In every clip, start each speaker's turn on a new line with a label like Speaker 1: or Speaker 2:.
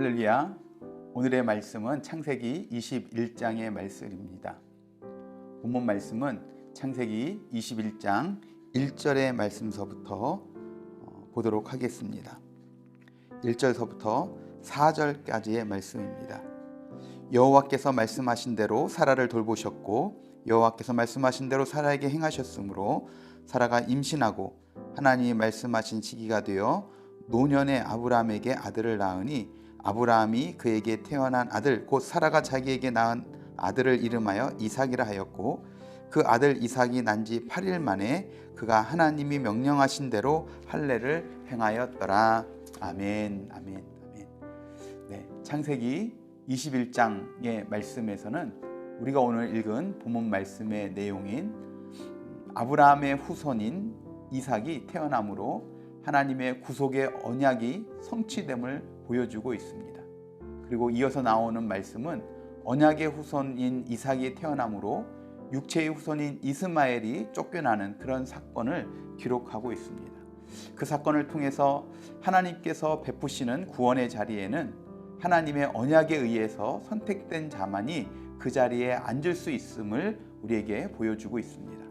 Speaker 1: 할렐루야. 오늘의 말씀은 창세기 21장의 말씀입니다. 본문 말씀은 창세기 21장 1절의 말씀서부터 보도록 하겠습니다. 1절서부터 4절까지의 말씀입니다. 여호와께서 말씀하신 대로 사라를 돌보셨고 여호와께서 말씀하신 대로 사라에게 행하셨으므로 사라가 임신하고 하나님이 말씀하신 시기가 되어 노년의 아브라함에게 아들을 낳으니 아브라함이 그에게 태어난 아들 곧 사라가 자기에게 낳은 아들을 이름하여 이삭이라 하였고 그 아들 이삭이 난 지 8일 만에 그가 하나님이 명령하신 대로 할례를 행하였더라. 아멘, 아멘, 아멘. 네, 창세기 21장의 말씀에서는 우리가 오늘 읽은 본문 말씀의 내용인 아브라함의 후손인 이삭이 태어남으로 하나님의 구속의 언약이 성취됨을 보여주고 있습니다. 그리고 이어서 나오는 말씀은 언약의 후손인 이삭이 태어남으로 육체의 후손인 이스마엘이 쫓겨나는 그런 사건을 기록하고 있습니다. 그 사건을 통해서 하나님께서 베푸시는 구원의 자리에는 하나님의 언약에 의해서 선택된 자만이 그 자리에 앉을 수 있음을 우리에게 보여주고 있습니다.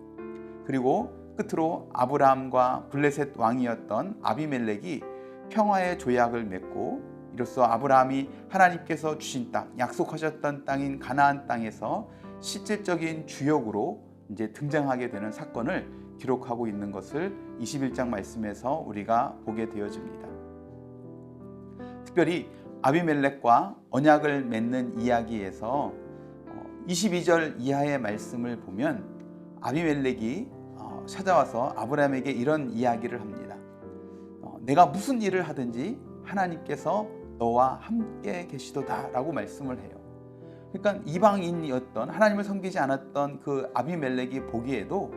Speaker 1: 그리고 끝으로 아브라함과 블레셋 왕이었던 아비멜렉이 평화의 조약을 맺고 이로써 아브라함이 하나님께서 주신 땅, 약속하셨던 땅인 가나안 땅에서 실질적인 주역으로 이제 등장하게 되는 사건을 기록하고 있는 것을 21장 말씀에서 우리가 보게 되어집니다. 특별히 아비멜렉과 언약을 맺는 이야기에서 22절 이하의 말씀을 보면 아비멜렉이 찾아와서 아브라함에게 이런 이야기를 합니다. 내가 무슨 일을 하든지 하나님께서 너와 함께 계시도다 라고 말씀을 해요. 그러니까 이방인이었던 하나님을 섬기지 않았던 그 아비멜렉이 보기에도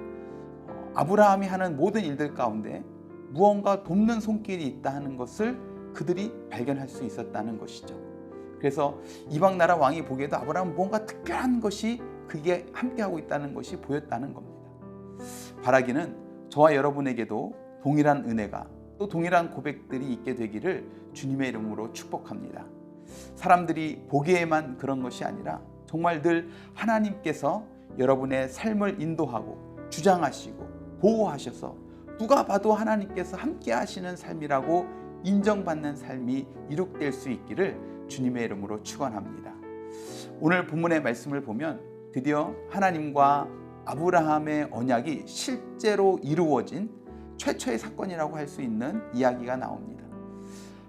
Speaker 1: 아브라함이 하는 모든 일들 가운데 무언가 돕는 손길이 있다 하는 것을 그들이 발견할 수 있었다는 것이죠. 그래서 이방 나라 왕이 보기에도 아브라함은 뭔가 특별한 것이 그게 함께하고 있다는 것이 보였다는 겁니다. 바라기는 저와 여러분에게도 동일한 은혜가 또 동일한 고백들이 있게 되기를 주님의 이름으로 축복합니다. 사람들이 보기에만 그런 것이 아니라 정말 늘 하나님께서 여러분의 삶을 인도하고 주장하시고 보호하셔서 누가 봐도 하나님께서 함께 하시는 삶이라고 인정받는 삶이 이룩될 수 있기를 주님의 이름으로 축원합니다. 오늘 본문의 말씀을 보면 드디어 하나님과 아브라함의 언약이 실제로 이루어진 최초의 사건이라고 할 수 있는 이야기가 나옵니다.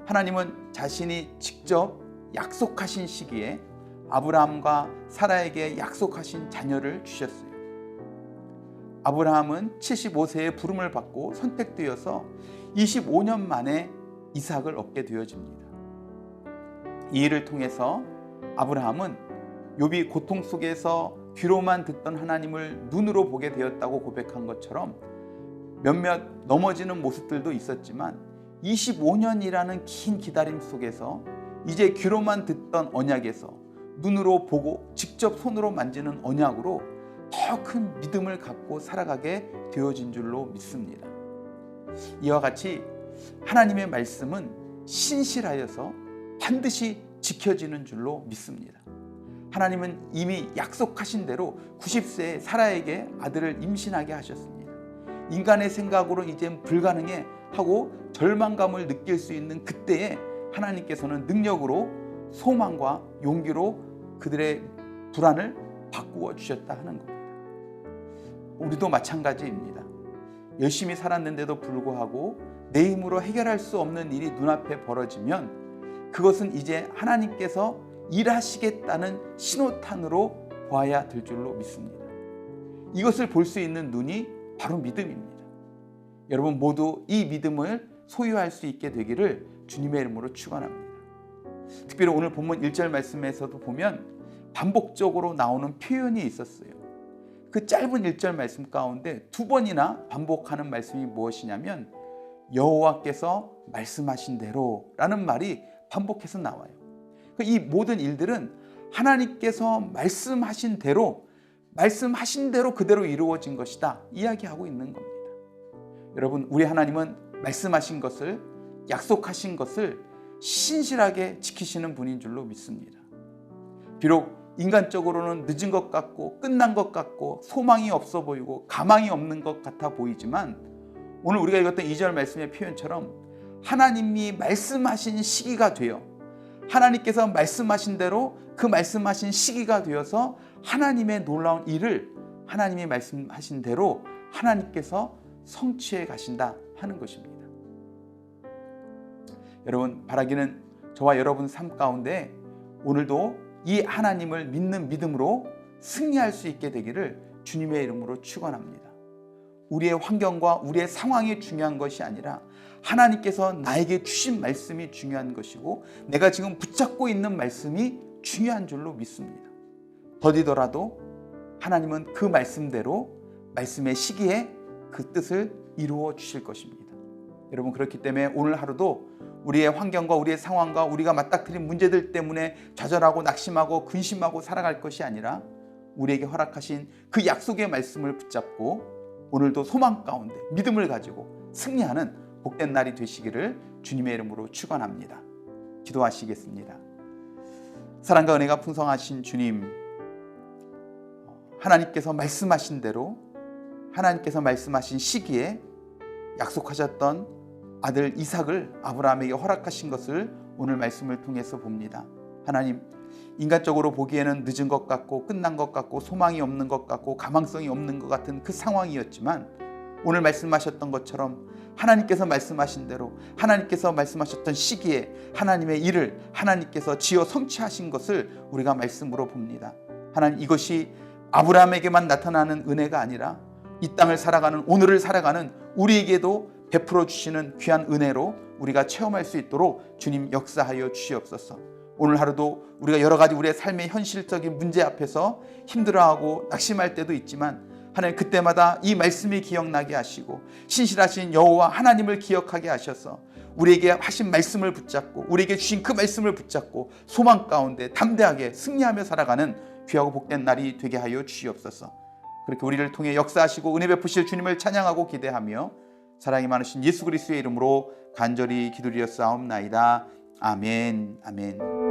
Speaker 1: 하나님은 자신이 직접 약속하신 시기에 아브라함과 사라에게 약속하신 자녀를 주셨어요. 아브라함은 75세의 부름을 받고 선택되어서 25년 만에 이삭을 얻게 되어집니다. 이 일을 통해서 아브라함은 욥이 고통 속에서 귀로만 듣던 하나님을 눈으로 보게 되었다고 고백한 것처럼 몇몇 넘어지는 모습들도 있었지만 25년이라는 긴 기다림 속에서 이제 귀로만 듣던 언약에서 눈으로 보고 직접 손으로 만지는 언약으로 더 큰 믿음을 갖고 살아가게 되어진 줄로 믿습니다. 이와 같이 하나님의 말씀은 신실하여서 반드시 지켜지는 줄로 믿습니다. 하나님은 이미 약속하신 대로 90세에 사라에게 아들을 임신하게 하셨습니다. 인간의 생각으로 이젠 불가능해 하고 절망감을 느낄 수 있는 그때에 하나님께서는 능력으로 소망과 용기로 그들의 불안을 바꾸어 주셨다 하는 겁니다. 우리도 마찬가지입니다. 열심히 살았는데도 불구하고 내 힘으로 해결할 수 없는 일이 눈앞에 벌어지면 그것은 이제 하나님께서 일하시겠다는 신호탄으로 봐야 될 줄로 믿습니다. 이것을 볼 수 있는 눈이 바로 믿음입니다. 여러분 모두 이 믿음을 소유할 수 있게 되기를 주님의 이름으로 축원합니다. 특별히 오늘 본문 1절 말씀에서도 보면 반복적으로 나오는 표현이 있었어요. 그 짧은 1절 말씀 가운데 두 번이나 반복하는 말씀이 무엇이냐면 여호와께서 말씀하신 대로 라는 말이 반복해서 나와요. 이 모든 일들은 하나님께서 말씀하신 대로 그대로 이루어진 것이다 이야기하고 있는 겁니다. 여러분 우리 하나님은 말씀하신 것을 약속하신 것을 신실하게 지키시는 분인 줄로 믿습니다. 비록 인간적으로는 늦은 것 같고 끝난 것 같고 소망이 없어 보이고 가망이 없는 것 같아 보이지만 오늘 우리가 읽었던 2절 말씀의 표현처럼 하나님이 말씀하신 시기가 되어 하나님께서 말씀하신 대로 그 말씀하신 시기가 되어서 하나님의 놀라운 일을 하나님이 말씀하신 대로 하나님께서 성취해 가신다 하는 것입니다. 여러분, 바라기는 저와 여러분 삶 가운데 오늘도 이 하나님을 믿는 믿음으로 승리할 수 있게 되기를 주님의 이름으로 축원합니다. 우리의 환경과 우리의 상황이 중요한 것이 아니라 하나님께서 나에게 주신 말씀이 중요한 것이고 내가 지금 붙잡고 있는 말씀이 중요한 줄로 믿습니다. 더디더라도 하나님은 그 말씀대로 말씀의 시기에 그 뜻을 이루어 주실 것입니다. 여러분, 그렇기 때문에 오늘 하루도 우리의 환경과 우리의 상황과 우리가 맞닥뜨린 문제들 때문에 좌절하고 낙심하고 근심하고 살아갈 것이 아니라 우리에게 허락하신 그 약속의 말씀을 붙잡고 오늘도 소망 가운데 믿음을 가지고 승리하는 복된 날이 되시기를 주님의 이름으로 축원합니다. 기도하시겠습니다. 사랑과 은혜가 풍성하신 주님, 하나님께서 말씀하신 대로 하나님께서 말씀하신 시기에 약속하셨던 아들 이삭을 아브라함에게 허락하신 것을 오늘 말씀을 통해서 봅니다. 하나님, 인간적으로 보기에는 늦은 것 같고 끝난 것 같고 소망이 없는 것 같고 가망성이 없는 것 같은 그 상황이었지만 오늘 말씀하셨던 것처럼 하나님께서 말씀하신 대로 하나님께서 말씀하셨던 시기에 하나님의 일을 하나님께서 지어 성취하신 것을 우리가 말씀으로 봅니다. 하나님, 이것이 아브라함에게만 나타나는 은혜가 아니라 이 땅을 살아가는 오늘을 살아가는 우리에게도 베풀어 주시는 귀한 은혜로 우리가 체험할 수 있도록 주님 역사하여 주시옵소서. 오늘 하루도 우리가 여러 가지 우리의 삶의 현실적인 문제 앞에서 힘들어하고 낙심할 때도 있지만 하나님, 그때마다 이 말씀이 기억나게 하시고 신실하신 여호와 하나님을 기억하게 하셔서 우리에게 하신 말씀을 붙잡고 우리에게 주신 그 말씀을 붙잡고 소망 가운데 담대하게 승리하며 살아가는 귀하고 복된 날이 되게 하여 주시옵소서. 그렇게 우리를 통해 역사하시고 은혜 베푸실 주님을 찬양하고 기대하며 사랑이 많으신 예수 그리스도의 이름으로 간절히 기도드렸사옵나이다. 아멘. 아멘.